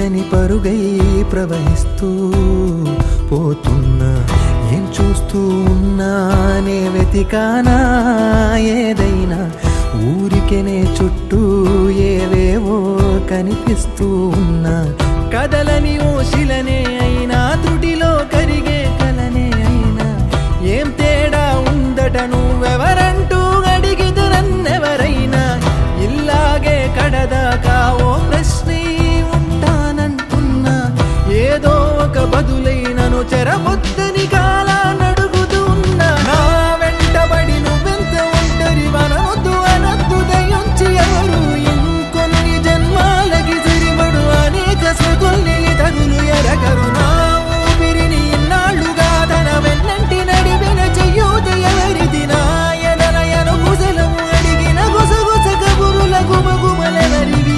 తీర్చని పరుగై ప్రవహిస్తూ పోతున్నా. ఏం చూస్తూ ఉన్నానే వెతికానా ఏదైనా, ఊరికెనే చుట్టూ ఏవేవో కనిపిస్తూ ఉన్నా. కదలని ఓశిలనే అయినా, త్రుటిలో కరిగే కలనే అయినా, ఏం తేడా ఉందట నువ్వెవరంటూ అడిగిదు నన్నెవరైనా. ఇల్లాగే కడదాకా ఓ ప్రశ్నే ఉంటానంటున్నా. ఏదో ఒక బదులైనను చెరబొద్దని కాలానడుగుతూ ఉన్నా. నా వెంటబడి నువ్వెంత ఒంటరి వనవద్దు అనద్దు దయించి ఎవరు. ఇంకొన్ని జన్మాలకి సరిపడు అనేక స్మృతుల్ని తగులు ఎరగరు. నా ఊపిరిని ఇన్నాళ్ళుగా తన వెన్నంటి నడిపిన చెయ్యూత ఎవరిది. నా ఎదలయను కుశలము అడిగిన గుసగుస కబురుల గుమగుమలెవరివి.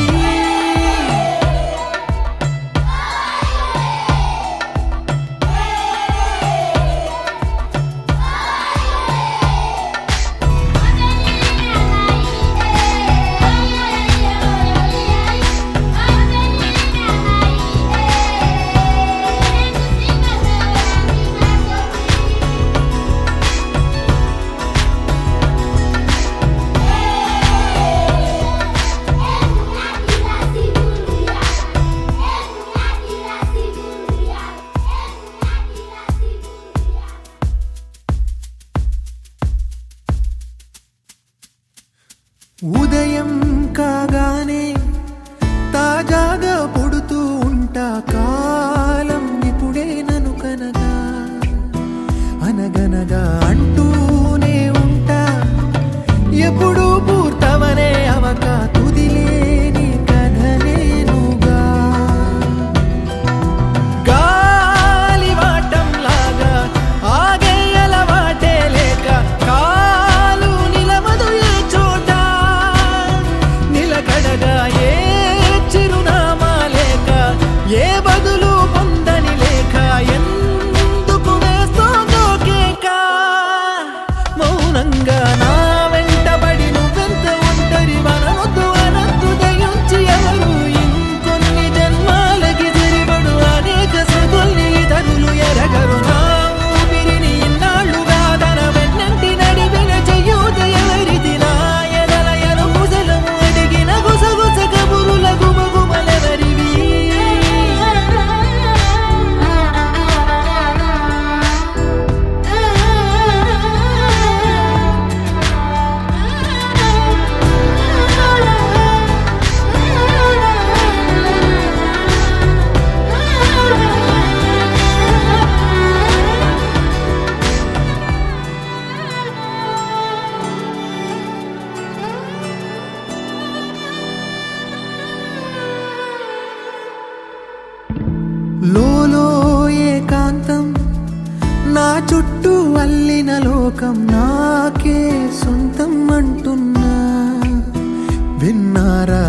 ఉదయం కాగానే తాజాగా పుడుతూ ఉంటా. కాలం ఇప్పుడే నన్ను కనగా అనగనగా అంటూనే ఉంటా. ఎప్పుడు పూర్తవనే అవక తుదిలేని కథ నేనుగా. గాలి వాటంలాగా ఆగే అలవాటే లేక, కాలు నిలవదు ఏ చోట. నిలకడగా ఏ చిరునామా లేక, ఏ బదులు పొందని లేక, ఎందుకు వేస్తోందో కేక. మౌనంగా నా వెంటబడి నువ్వెంత ఒంటరి వనవద్దు అనద్దు దయించి ఎవరు. ఇంకొన్ని జన్మాలకి సరిపడు అనేక స్మృతుల్ని తగులు ఎరగరు. నా ఊపిరిని ఇన్నాళ్ళుగా తన వెన్నంటి నడిపిన చెయ్యూత ఎవరిది. నా ఎదలయను కుశలము అడిగిన గుసగుస కబురుల గుమగుమలెవరివి. లోలో ఏకాంతం, నా చుట్టూ అల్లిన లోకం నాకే సొంతం అంటున్నా. విన్నారా